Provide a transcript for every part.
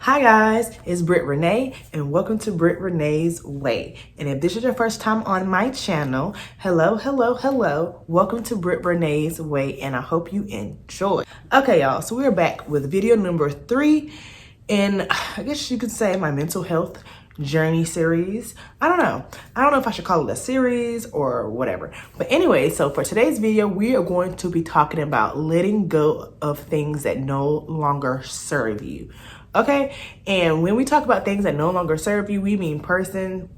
Hi guys, it's Britt Renee and welcome to Britt Renee's Way. And if this is your first time on my channel, hello. Welcome to Britt Renee's Way and I hope you enjoy. Okay y'all, so we're back with video number 3 in, I guess you could say, my mental health journey series. I don't know if I should call it a series or whatever. But anyway, so for today's video, we are going to be talking about letting go of things that no longer serve you. Okay, and when we talk about things that no longer serve you, we mean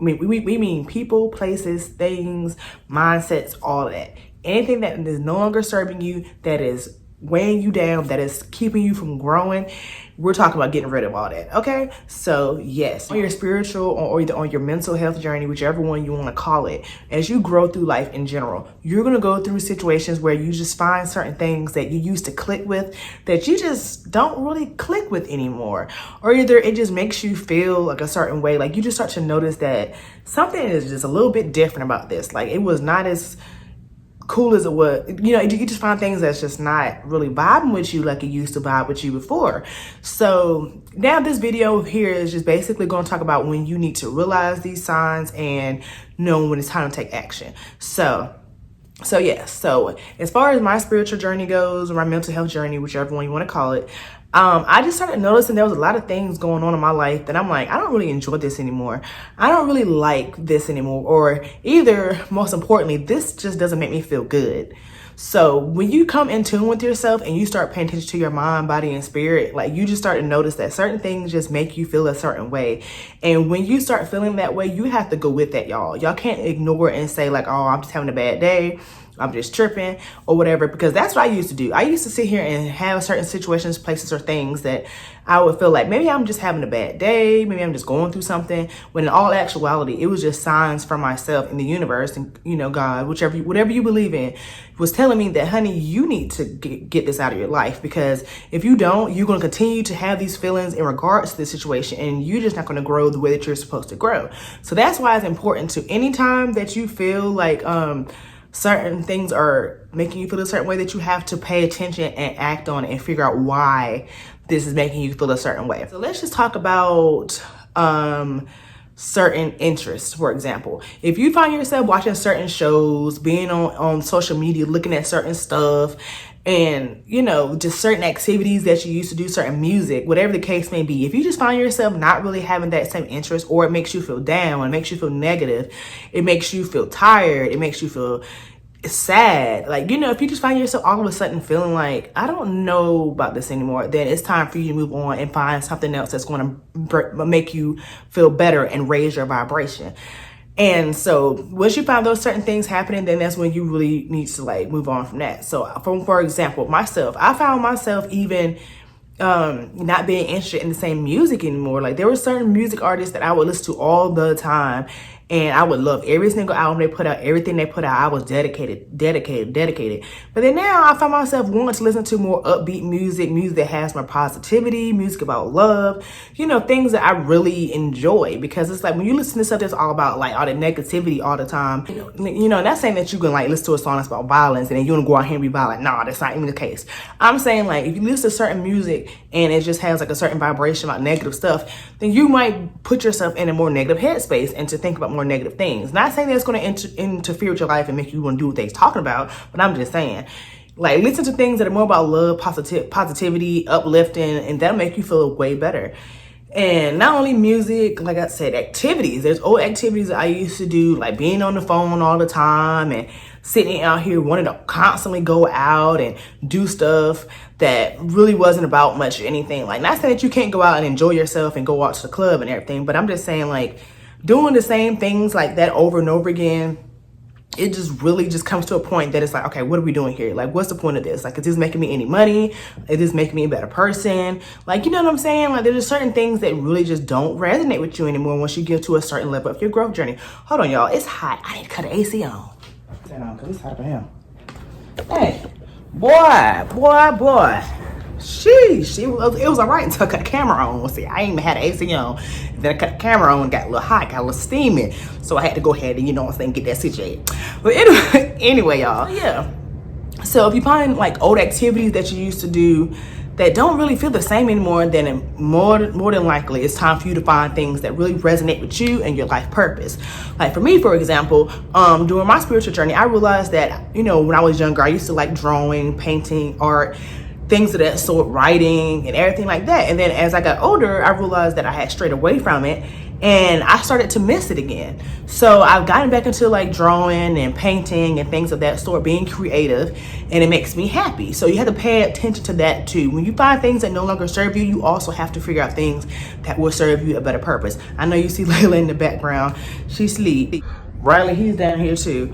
we mean people, places, things, mindsets, all of that. Anything that is no longer serving you, that is weighing you down, that is keeping you from growing, we're talking about getting rid of all that. Okay, so yes, on your spiritual or either on your mental health journey, whichever one you want to call it, as you grow through life in general, you're going to go through situations where you just find certain things that you used to click with that you just don't really click with anymore, or either it just makes you feel like a certain way, like you just start to notice that something is just a little bit different about this, like it was not as cool as it was, you just find things that's just not really vibing with you like it used to vibe with you before. So now this video here is just basically going to talk about when you need to realize these signs and know when it's time to take action. So as far as my spiritual journey goes, or my mental health journey, whichever one you want to call it, I just started noticing there was a lot of things going on in my life that I'm like, I don't really enjoy this anymore. I don't really like this anymore. Or either, most importantly, this just doesn't make me feel good. So when you come in tune with yourself and you start paying attention to your mind, body, and spirit, like you just start to notice that certain things just make you feel a certain way. And when you start feeling that way, you have to go with that, y'all. Y'all can't ignore it and say like, oh, I'm just having a bad day, I'm just tripping or whatever, because that's what I used to do. I used to sit here and have certain situations, places, or things that I would feel like maybe I'm just having a bad day, maybe I'm just going through something, when in all actuality, it was just signs from myself and the universe and, God, whatever you believe in, was telling me that, honey, you need to get this out of your life, because if you don't, you're going to continue to have these feelings in regards to the situation and you're just not going to grow the way that you're supposed to grow. So that's why it's important to, anytime that you feel like, certain things are making you feel a certain way, that you have to pay attention and act on it and figure out why this is making you feel a certain way. So let's just talk about certain interests. For example, if you find yourself watching certain shows, being on social media, looking at certain stuff, and just certain activities that you used to do, certain music, whatever the case may be, if you just find yourself not really having that same interest, or it makes you feel down, it makes you feel negative, it makes you feel tired, it makes you feel sad, like if you just find yourself all of a sudden feeling like, I don't know about this anymore, then it's time for you to move on and find something else that's going to make you feel better and raise your vibration. And so once you find those certain things happening, then that's when you really need to like move on from that. So for example, myself, I found myself even not being interested in the same music anymore. Like there were certain music artists that I would listen to all the time, and I would love every single album they put out, everything they put out. I was dedicated. But then now I find myself wanting to listen to more upbeat music that has more positivity, music about love, things that I really enjoy. Because it's like when you listen to stuff that's all about like all the negativity all the time, not saying that you can like listen to a song that's about violence and then you want to go out here and be violent. Nah, that's not even the case. I'm saying like if you listen to certain music and it just has like a certain vibration about negative stuff, then you might put yourself in a more negative headspace and to think about more negative things. Not saying that it's going to interfere with your life and make you want to do what they're talking about, but I'm just saying, like, listen to things that are more about love, positivity, uplifting, and that'll make you feel way better. And not only music, like I said, activities. There's old activities that I used to do, like being on the phone all the time and sitting out here wanting to constantly go out and do stuff that really wasn't about much anything. Like, not saying that you can't go out and enjoy yourself and go out to the club and everything, but I'm just saying, like, doing the same things like that over and over again, it just really just comes to a point that it's like, okay, what are we doing here? Like, what's the point of this? Like, is this making me any money? Is this making me a better person? Like, you know what I'm saying? Like, there's just certain things that really just don't resonate with you anymore once you get to a certain level of your growth journey. Hold on, y'all. It's hot. I need to cut the AC on. Turn on, because it's hot up in here. Hey, boy. Sheesh, it was all right until I cut the camera on. See, I ain't even had the AC on. Then I cut the camera on and got a little hot, got a little steamy. So I had to go ahead and, get that situated. But anyway, y'all, yeah. So if you find like old activities that you used to do that don't really feel the same anymore, then more than likely it's time for you to find things that really resonate with you and your life purpose. Like for me, for example, during my spiritual journey, I realized that, when I was younger, I used to like drawing, painting, art, things of that sort, writing and everything like that. And then as I got older, I realized that I had strayed away from it, and I started to miss it again. So I've gotten back into like drawing and painting and things of that sort, being creative, and it makes me happy. So you have to pay attention to that too. When you find things that no longer serve you, you also have to figure out things that will serve you a better purpose. I know you see Layla in the background. She sleep. Riley, he's down here too.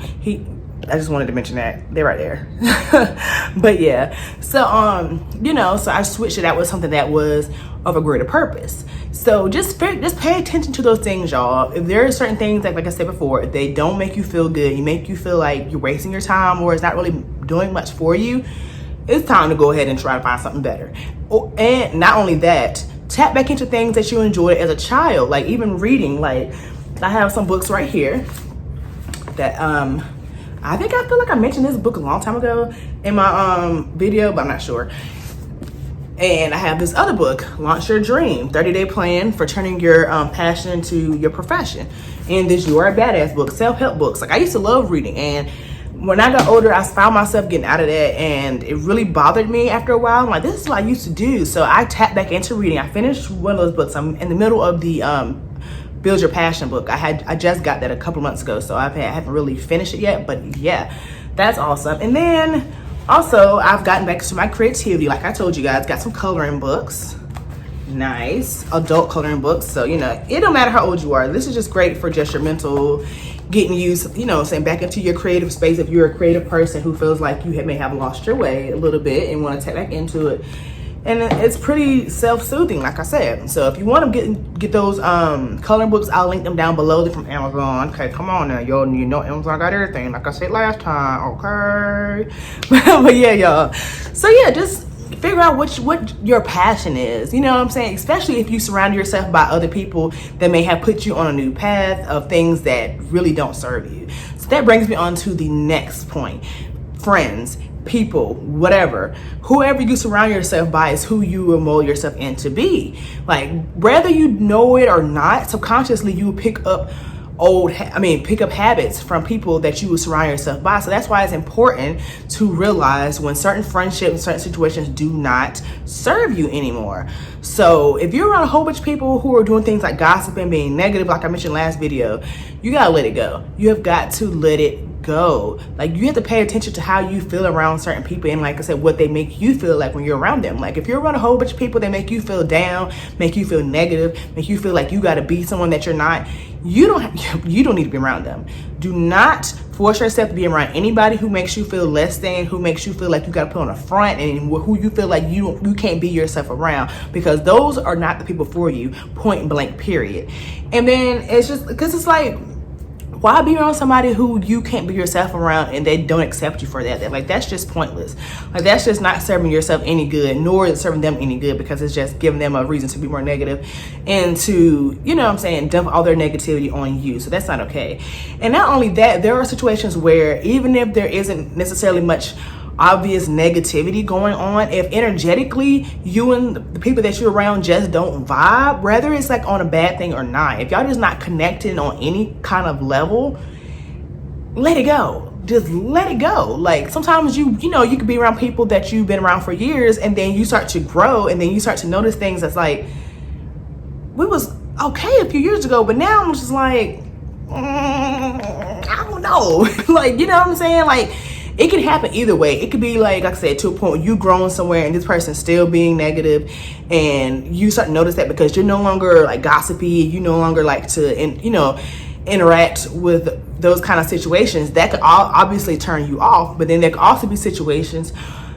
I just wanted to mention that. They're right there. But yeah, so so I switched it out with something that was of a greater purpose. So just pay attention to those things, y'all. If there are certain things like I said before, if they don't make you feel good, you make you feel like you're wasting your time or it's not really doing much for you, it's time to go ahead and try to find something better. And not only that, tap back into things that you enjoyed as a child, like even reading. Like I have some books right here that I feel like I mentioned this book a long time ago in my video, but I'm not sure. And I have this other book, Launch Your Dream, 30-Day Plan for Turning Your Passion into Your Profession. And this You Are a Badass book, self-help books. Like I used to love reading, and when I got older, I found myself getting out of that, and it really bothered me after a while. I'm like, this is what I used to do. So I tapped back into reading. I finished one of those books. I'm in the middle of the Build Your Passion book. I just got that a couple months ago, so I haven't really finished it yet, but yeah, that's awesome. And then also I've gotten back to my creativity. Like I told you guys, got some coloring books, nice adult coloring books. So it don't matter how old you are, this is just great for just your mental, getting you saying back into your creative space. If you're a creative person who feels like you may have lost your way a little bit and want to tap back into it. And it's pretty self-soothing, like I said. So if you want to get those coloring books, I'll link them down below. They're from Amazon. Okay, come on now, y'all. Amazon got everything, like I said last time. Okay, but yeah, y'all. So yeah, just figure out what your passion is. You know what I'm saying? Especially if you surround yourself by other people that may have put you on a new path of things that really don't serve you. So that brings me on to the next point. Friends, people, whatever, whoever you surround yourself by is who you will mold yourself into be. Like whether you know it or not, subconsciously you will pick up habits from people that you will surround yourself by. So that's why it's important to realize when certain friendships and certain situations do not serve you anymore. So if you're around a whole bunch of people who are doing things like gossiping, being negative, like I mentioned last video, you gotta let it go. You have got to let it go. Like you have to pay attention to how you feel around certain people, and like I said, what they make you feel like when you're around them. Like if you're around a whole bunch of people that make you feel down, make you feel negative, make you feel like you got to be someone that you're not, you don't need to be around them. Do not force yourself to be around anybody who makes you feel less than, who makes you feel like you got to put on a front, and who you feel like you can't be yourself around, because those are not the people for you, point blank, period. And then it's just because it's like, why be around somebody who you can't be yourself around and they don't accept you for that? Like that's just pointless. Like that's just not serving yourself any good, nor is it serving them any good, because it's just giving them a reason to be more negative and to, dump all their negativity on you. So that's not okay. And not only that, there are situations where even if there isn't necessarily much obvious negativity going on, if energetically you and the people that you're around just don't vibe, whether it's like on a bad thing or not, if y'all just not connected on any kind of level, let it go. Just let it go. Like sometimes you could be around people that you've been around for years, and then you start to grow, and then you start to notice things that's like, we was okay a few years ago, but now I'm just like, I don't know. Like, you know what I'm saying? Like, it can happen either way. It could be like I said, to a point you growing somewhere and this person's still being negative, and you start to notice that because you're no longer like gossipy, you no longer like to interact with those kind of situations. That could obviously turn you off. But then there could also be situations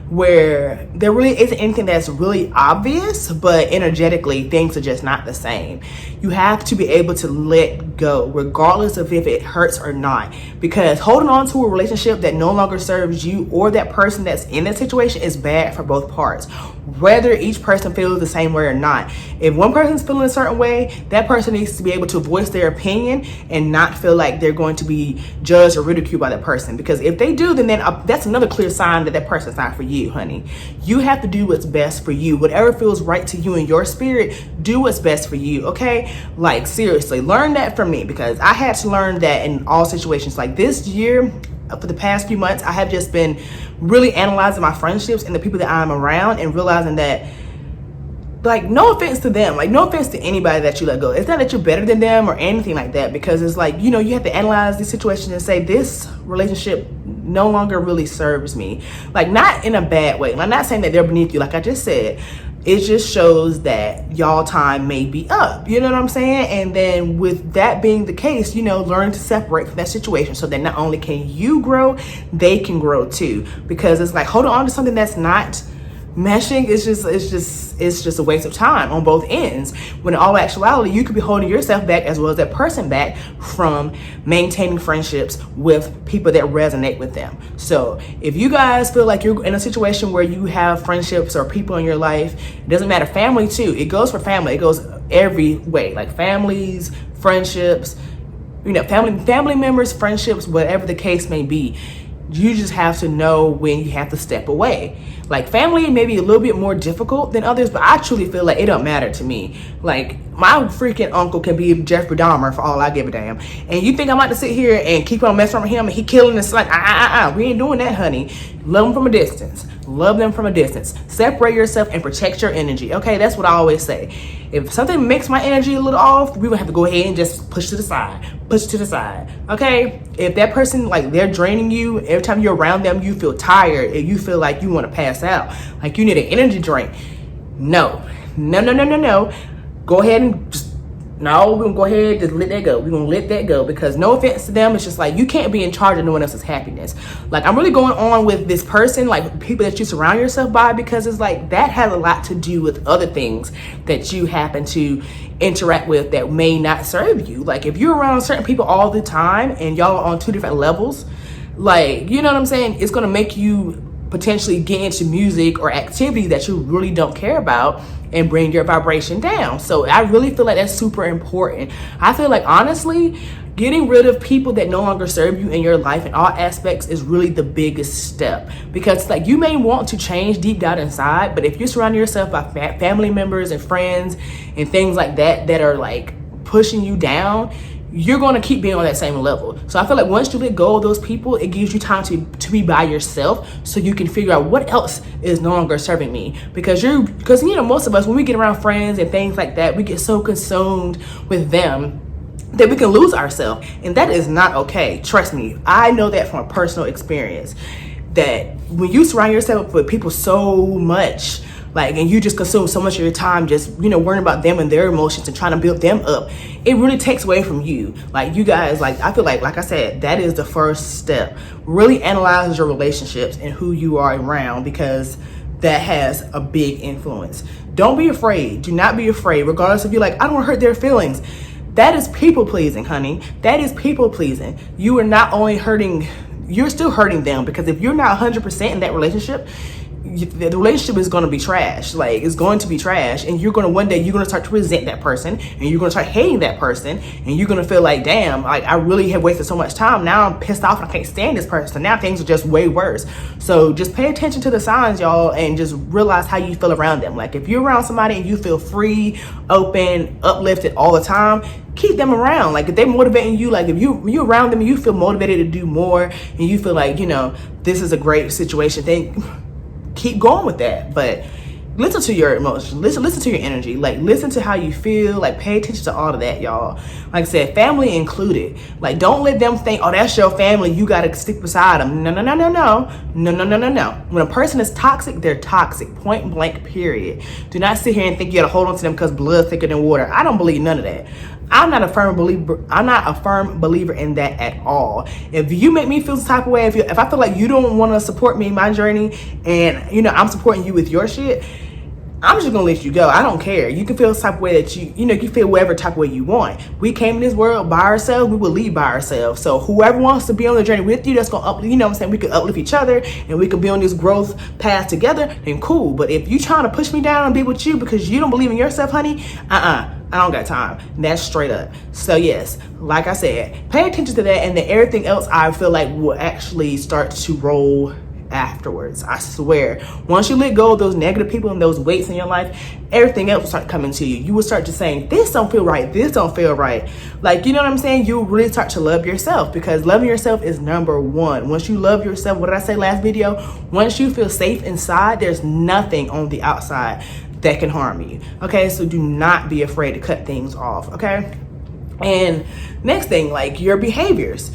where there really isn't anything that's really obvious, but energetically things are just not the same. You have to be able to let go, regardless of if it hurts or not, because holding on to a relationship that no longer serves you or that person that's in that situation is bad for both parts, whether each person feels the same way or not. If one person's feeling a certain way, that person needs to be able to voice their opinion and not feel like they're going to be judged or ridiculed by that person, because if they do, then that's another clear sign that that person's not for you. you, honey. You have to do what's best for you. Whatever feels right to you in your spirit, do what's best for you, okay? Like, seriously, learn that from me, because I had to learn that in all situations. Like this year, for the past few months, I have just been really analyzing my friendships and the people that I'm around, and realizing that, like, no offense to them, like, no offense to anybody that you let go. It's not that you're better than them or anything like that, because it's like, you know, you have to analyze the situation and say, this relationship no longer really serves me. Like, not in a bad way. I'm not saying that they're beneath you, like I just said. It just shows that y'all time may be up. You know what I'm saying? And then with that being the case, you know, learn to separate from that situation, so that not only can you grow, they can grow too. Because it's like holding on to something that's not meshing, it's just a waste of time on both ends, when in all actuality you could be holding yourself back as well as that person back from maintaining friendships with people that resonate with them. So if you guys feel like you're in a situation where you have friendships or people in your life, it doesn't matter, family too, it goes for family, it goes every way, like families, friendships, you know, family members, friendships, whatever the case may be. You just have to know when you have to step away. Like, family may be a little bit more difficult than others, but I truly feel like it don't matter to me. Like, my freaking uncle can be Jeffrey Dahmer for all I give a damn. And you think I'm about to sit here and keep on messing with him and he killing us? Like, we ain't doing that, honey. Love them from a distance. Love them from a distance. Separate yourself and protect your energy. Okay, that's what I always say. If something makes my energy a little off, we're gonna have to go ahead and just push to the side. Push to the side. Okay? If that person, like, they're draining you, every time you're around them, you feel tired and you feel like you want to pass out, like you need an energy drink. No. Go ahead and just, no, we're gonna go ahead and just let that go. We're gonna let that go, because no offense to them, it's just like, you can't be in charge of no one else's happiness. Like, I'm really going on with this person, like people that you surround yourself by, because it's like that has a lot to do with other things that you happen to interact with that may not serve you. Like, if you're around certain people all the time and y'all are on two different levels, like, you know what I'm saying, it's gonna make you potentially get into music or activity that you really don't care about and bring your vibration down. So I really feel like that's super important. I feel like, honestly, getting rid of people that no longer serve you in your life in all aspects is really the biggest step, because, like, you may want to change deep down inside, but if you're surrounding yourself by family members and friends and things like that that are like pushing you down, you're going to keep being on that same level. So I feel like once you let go of those people, it gives you time to be by yourself, so you can figure out what else is no longer serving me. Because you know, most of us, when we get around friends and things like that, we get so consumed with them that we can lose ourselves, and that is not okay. Trust me, I know that from a personal experience, that when you surround yourself with people so much, like, and you just consume so much of your time just, you know, worrying about them and their emotions and trying to build them up, it really takes away from you. Like, you guys, like, I feel like I said, that is the first step. Really analyze your relationships and who you are around, because that has a big influence. Don't be afraid. Do not be afraid, regardless if you're like, I don't want to hurt their feelings. That is people pleasing, honey. That is people pleasing. You are not only hurting, you're still hurting them, because if you're not 100% in that relationship, the relationship is going to be trash. Like, it's going to be trash, and you're going to, one day you're going to start to resent that person, and you're going to start hating that person, and you're going to feel like, damn, like, I really have wasted so much time. Now I'm pissed off and I can't stand this person. Now things are just way worse. So just pay attention to the signs, y'all, and just realize how you feel around them. Like, if you're around somebody and you feel free, open, uplifted all the time, keep them around. Like, if they're motivating you, like, if you're around them and you feel motivated to do more, and you feel like, you know, this is a great situation, then keep going with that. But listen to your emotions, listen to your energy, like, listen to how you feel, like, pay attention to all of that, y'all. Like I said, family included. Like, don't let them think, oh, that's your family, you gotta stick beside them. No. When a person is toxic, they're toxic, point blank, period. Do not sit here and think you gotta hold on to them because blood's thicker than water. I don't believe none of that. I'm not a firm believer in that at all. If you make me feel some type of way, if I feel like you don't want to support me in my journey, and, you know, I'm supporting you with your shit, I'm just gonna let you go. I don't care. You can feel the type of way that you know, you feel whatever type of way you want. We came in this world by ourselves, we will leave by ourselves. So whoever wants to be on the journey with you, that's gonna uplift, you know what I'm saying, we can uplift each other and we can be on this growth path together, then cool. But if you trying to push me down and be with you because you don't believe in yourself, honey, I don't got time. That's straight up. So yes, like I said, pay attention to that, and then everything else I feel like will actually start to roll afterwards. I swear. Once you let go of those negative people and those weights in your life, everything else will start coming to you. You will start just saying, this don't feel right, this don't feel right. Like, you know what I'm saying? You'll really start to love yourself, because loving yourself is number one. Once you love yourself, what did I say last video? Once you feel safe inside, there's nothing on the outside that can harm you. Okay, so do not be afraid to cut things off. Okay. And next thing, like your behaviors.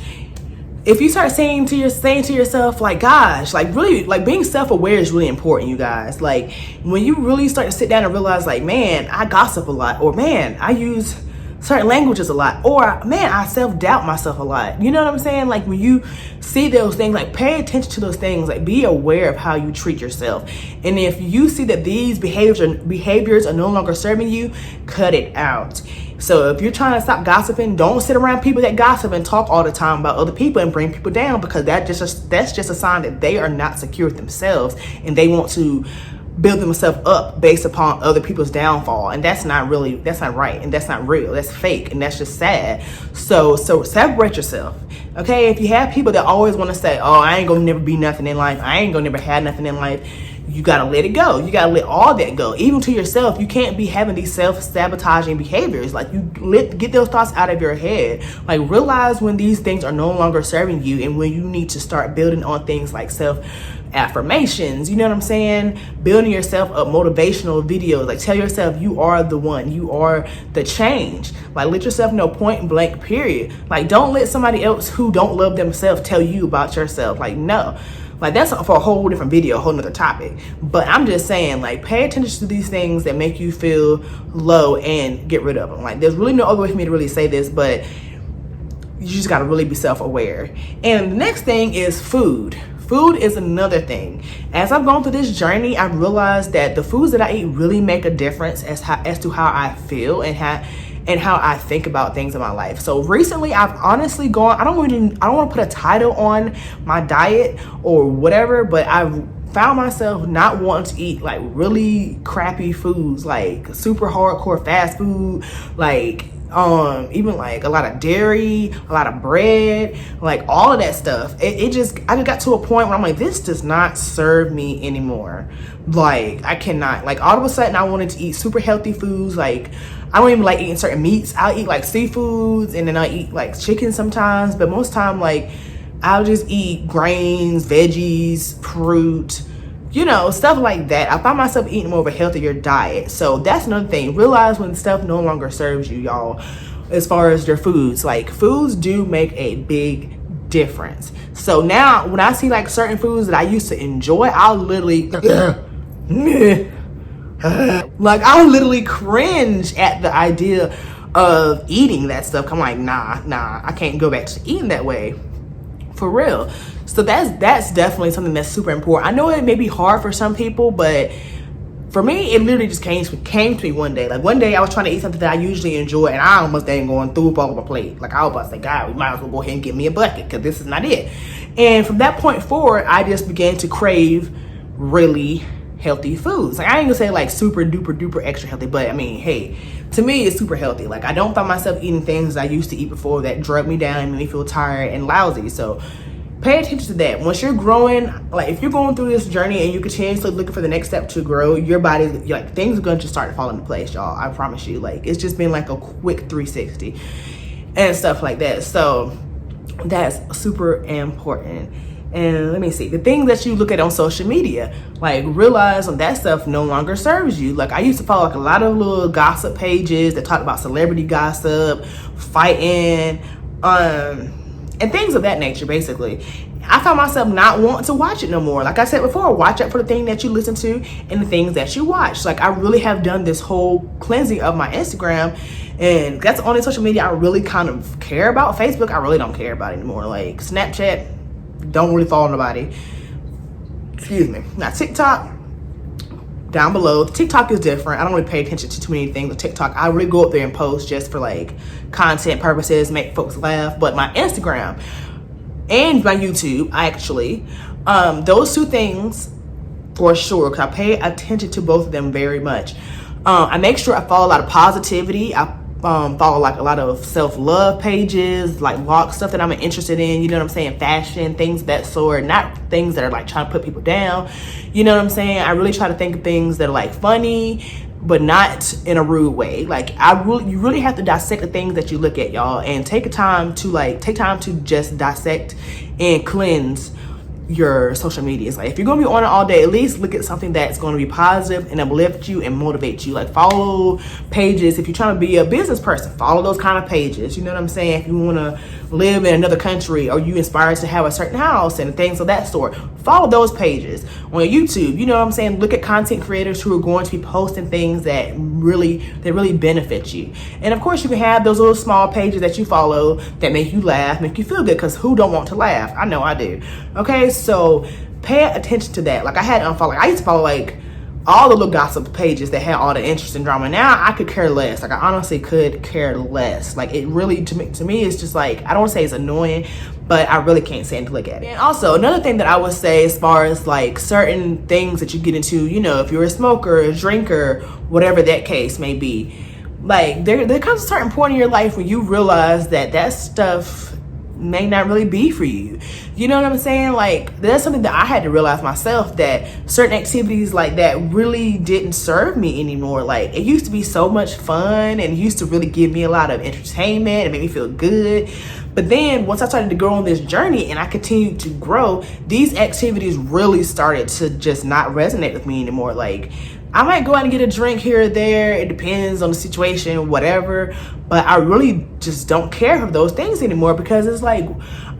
If you start saying to yourself, like, gosh, like really, like being self-aware is really important, you guys. Like when you really start to sit down and realize, like, man, I gossip a lot, or man, I use certain languages a lot, or man, I self-doubt myself a lot. You know what I'm saying? Like when you see those things, like pay attention to those things, like be aware of how you treat yourself. And if you see that these behaviors are no longer serving you, cut it out. So if you're trying to stop gossiping, don't sit around people that gossip and talk all the time about other people and bring people down, because that's just a sign that they are not secure with themselves and they want to build themselves up based upon other people's downfall. And that's not right, and that's not real. That's fake, and that's just sad. So separate yourself. Okay, if you have people that always want to say, oh, I ain't gonna never be nothing in life, I ain't gonna never have nothing in life, you gotta let it go. You gotta let all that go. Even to yourself, you can't be having these self-sabotaging behaviors. Like get those thoughts out of your head. Like realize when these things are no longer serving you, and when you need to start building on things like affirmations, you know what I'm saying? Building yourself up, motivational videos. Like tell yourself you are the one, you are the change. Like let yourself know point blank period. Like don't let somebody else who don't love themselves tell you about yourself. Like no. Like that's for a whole different video, a whole nother topic. But I'm just saying, like, pay attention to these things that make you feel low and get rid of them. Like there's really no other way for me to really say this, but you just gotta really be self-aware. And the next thing is food. Food is another thing. As I've gone through this journey, I've realized that the foods that I eat really make a difference as to how I feel and how I think about things in my life. So recently I've honestly gone, I don't want to put a title on my diet or whatever, but I've found myself not wanting to eat like really crappy foods, like super hardcore fast food, like even like a lot of dairy, a lot of bread, like all of that stuff. I just got to a point where I'm like, this does not serve me anymore. Like I cannot, like all of a sudden I wanted to eat super healthy foods. Like I don't even like eating certain meats. I'll eat like seafoods, and then I eat like chicken sometimes, but most time like I'll just eat grains, veggies, fruit, you know, stuff like that. I find myself eating more of a healthier diet. So that's another thing. Realize when stuff no longer serves you, y'all, as far as your foods. Like foods do make a big difference. So now when I see like certain foods that I used to enjoy, I'll literally like I'll literally cringe at the idea of eating that stuff. I'm like, nah, I can't go back to eating that way. For real. So that's definitely something that's super important. I know it may be hard for some people, but for me, it literally just came to me one day. Like one day I was trying to eat something that I usually enjoy, and I almost ain't going through all of my plate. Like I was about to say, God, we might as well go ahead and get me a bucket, because this is not it. And from that point forward, I just began to crave really healthy foods. Like I ain't gonna say like super duper extra healthy, but I mean, hey, to me it's super healthy. Like I don't find myself eating things I used to eat before that drug me down and made me feel tired and lousy. So pay attention to that. Once you're growing, like if you're going through this journey and you continuously looking for the next step to grow, your body, like things are going to start to fall into place, y'all. I promise you. Like it's just been like a quick 360 and stuff like that. So that's super important. And let me see, the things that you look at on social media, like realize when that stuff no longer serves you. Like I used to follow like a lot of little gossip pages that talk about celebrity gossip, fighting, and things of that nature. Basically, I found myself not wanting to watch it no more. Like I said before, watch out for the thing that you listen to and the things that you watch. Like I really have done this whole cleansing of my Instagram, and that's the only social media I really kind of care about. Facebook, I really don't care about anymore. Like Snapchat, don't really follow nobody. Excuse me. Now TikTok, down below. TikTok is different. I don't really pay attention to too many things with TikTok. I really go up there and post just for like content purposes, make folks laugh. But my Instagram and my YouTube, actually, those two things for sure, because I pay attention to both of them very much. I make sure I follow a lot of positivity. I follow like a lot of self-love pages, like blog stuff that I'm interested in, you know what I'm saying, fashion, things of that sort, not things that are like trying to put people down, you know what I'm saying. I really try to think of things that are like funny, but not in a rude way. Like you really have to dissect the things that you look at, y'all, and take time to just dissect and cleanse your social medias. Like if you're gonna be on it all day, at least look at something that's going to be positive and uplift you and motivate you. Like follow pages. If you're trying to be a business person, follow those kind of pages, you know what I'm saying. If you want to live in another country, or you inspired to have a certain house and things of that sort, follow those pages. On YouTube, you know what I'm saying, look at content creators who are going to be posting things that really benefit you. And of course you can have those little small pages that you follow that make you laugh, make you feel good, because who don't want to laugh? I know I do. Okay, so pay attention to that. Like I had to unfollow, I used to follow like all the little gossip pages that had all the interest and drama. Now I could care less. Like I honestly could care less. Like it really, to me it's just like, I don't want to say it's annoying, but I really can't stand to look at it. And also another thing that I would say, as far as like certain things that you get into, you know, if you're a smoker, a drinker, whatever that case may be, like there comes a certain point in your life when you realize that stuff may not really be for you. You know what I'm saying? Like that's something that I had to realize myself, that certain activities like that really didn't serve me anymore. Like it used to be so much fun and it used to really give me a lot of entertainment and make me feel good. But then once I started to go on this journey and I continued to grow, these activities really started to just not resonate with me anymore. Like I might go out and get a drink here or there. It depends on the situation, whatever. But I really just don't care for those things anymore, because it's like,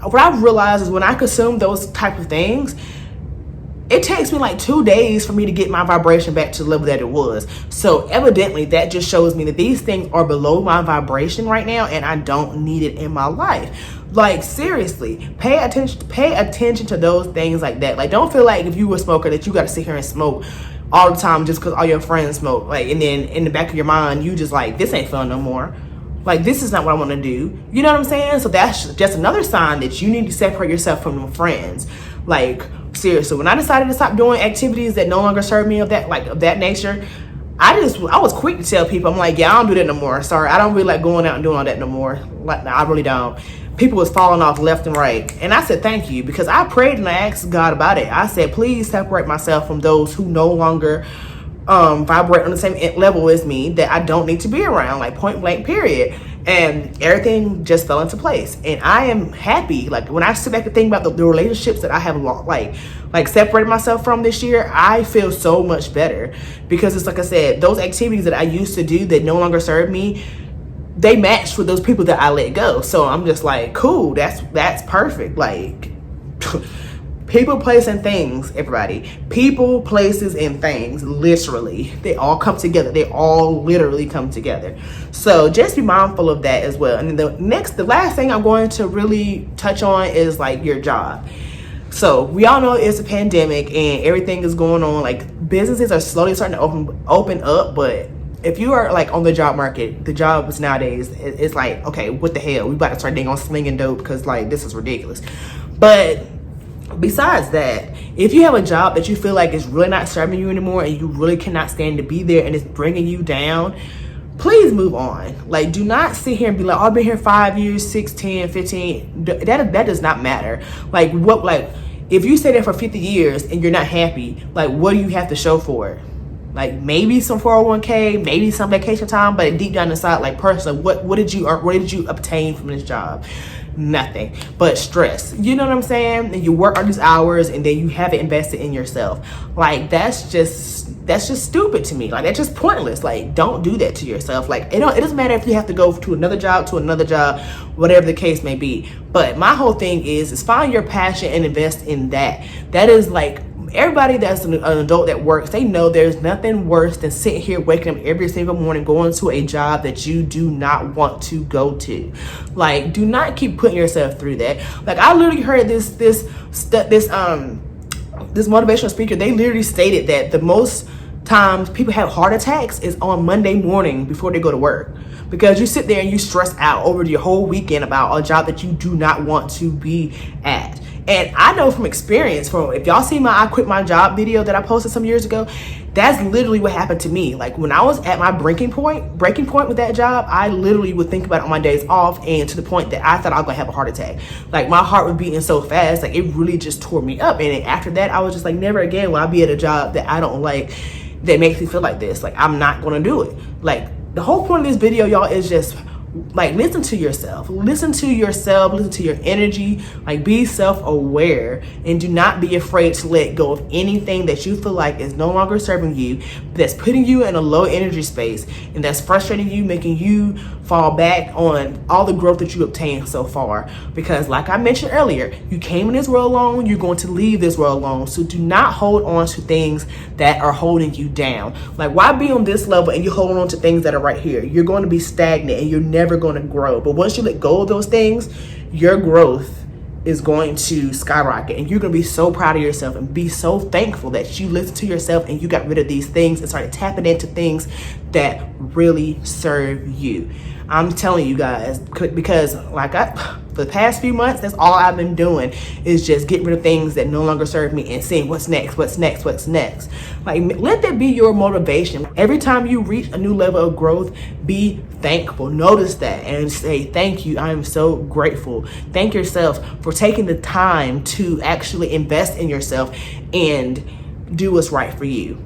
what I've realized is when I consume those type of things, it takes me like 2 days for me to get my vibration back to the level that it was. So evidently that just shows me that these things are below my vibration right now and I don't need it in my life. Like seriously, pay attention to those things like that. Like don't feel like if you were a smoker that you got to sit here and smoke all the time just because all your friends smoke. Like, and then in the back of your mind you just like, this ain't fun no more. Like this is not what I want to do. You know what I'm saying? So that's just another sign that you need to separate yourself from your friends. Like seriously, when I decided to stop doing activities that no longer serve me of that nature, I was quick to tell people, I'm like, yeah, I don't do that no more. Sorry, I don't really like going out and doing all that no more. Like I really don't. People was falling off left and right. And I said, thank you, because I prayed and I asked God about it. I said, please separate myself from those who no longer vibrate on the same level as me, that I don't need to be around, like point blank period. And everything just fell into place. And I am happy. Like when I sit back and think about the relationships that I have like separated myself from this year, I feel so much better, because it's like I said, those activities that I used to do that no longer serve me, they matched with those people that I let go. So I'm just like, cool, that's perfect. Like people, place, and things, everybody. People, places, and things, literally. They all come together. They all literally come together. So just be mindful of that as well. And the last thing I'm going to really touch on is like your job. So we all know it's a pandemic and everything is going on. Like businesses are slowly starting to open up, but if you are like on the job market, the jobs nowadays, it's like, okay, what the hell? We about to start dang on slinging dope, because like this is ridiculous. But besides that, if you have a job that you feel like is really not serving you anymore and you really cannot stand to be there and it's bringing you down, please move on. Like do not sit here and be like, oh, I've been here 5 years, 6, 10, 15. That does not matter. Like if you stay there for 50 years and you're not happy, like what do you have to show for it? Like maybe some 401k, maybe some vacation time, but deep down inside, like personally, what did you obtain from this job? Nothing but stress. You know what I'm saying? And you work all these hours and then you haven't invested in yourself. Like that's just stupid to me. Like that's just pointless. Like don't do that to yourself. Like it doesn't matter if you have to go to another job, whatever the case may be. But my whole thing is find your passion and invest in that. That is like, everybody that's an adult that works, they know there's nothing worse than sitting here waking up every single morning going to a job that you do not want to go to. Like do not keep putting yourself through that. Like I literally heard this motivational speaker, they literally stated that the most times people have heart attacks is on Monday morning before they go to work, because you sit there and you stress out over your whole weekend about a job that you do not want to be at. And I know from experience, if y'all see my I quit my job video that I posted some years ago, That's literally what happened to me. Like when I was at my breaking point with that job, I literally would think about it on my days off, and to the point that I thought I was gonna have a heart attack. Like my heart was beating so fast, like it really just tore me up. And after that, I was just like, never again will I be at a job that I don't like, that makes me feel like this. Like I'm not gonna do it. Like the whole point of this video, y'all, is just like listen to yourself, listen to your energy, like be self-aware, and do not be afraid to let go of anything that you feel like is no longer serving you, that's putting you in a low energy space, and that's frustrating you, making you fall back on all the growth that you obtained so far. Because like I mentioned earlier, you came in this world alone, you're going to leave this world alone. So do not hold on to things that are holding you down. Like why be on this level and you're holding on to things that are right here? You're going to be stagnant and you're never going to grow. But once you let go of those things, your growth is going to skyrocket, and you're going to be so proud of yourself and be so thankful that you listened to yourself and you got rid of these things and started tapping into things that really serve you. I'm telling you guys, because like for the past few months, that's all I've been doing is just getting rid of things that no longer serve me and seeing what's next. Like let that be your motivation. Every time you reach a new level of growth, be thankful. Notice that and say, thank you. I am so grateful. Thank yourself for taking the time to actually invest in yourself and do what's right for you.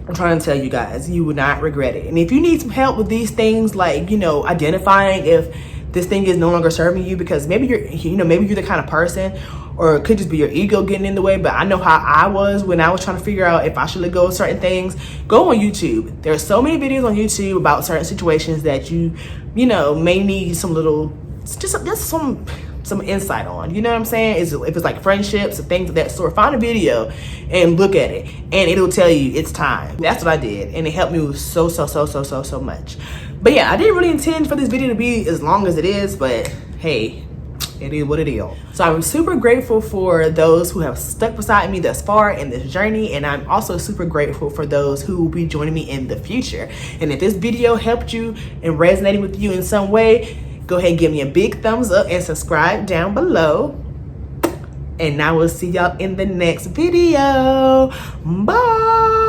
I'm trying to tell you guys, you will not regret it. And if you need some help with these things, like, identifying if this thing is no longer serving you, because maybe you're the kind of person, or it could just be your ego getting in the way. But I know how I was when I was trying to figure out if I should let go of certain things. Go on YouTube. There are so many videos on YouTube about certain situations that you may need some little, just some insight on, you know what I'm saying? If it's like friendships and things of that sort, find a video and look at it, and it'll tell you it's time. That's what I did, and it helped me with so much. But yeah, I didn't really intend for this video to be as long as it is, but hey, it is what it is. So I'm super grateful for those who have stuck beside me thus far in this journey, and I'm also super grateful for those who will be joining me in the future. And if this video helped you and resonated with you in some way, go ahead and give me a big thumbs up and subscribe down below. And now we'll see y'all in the next video. Bye.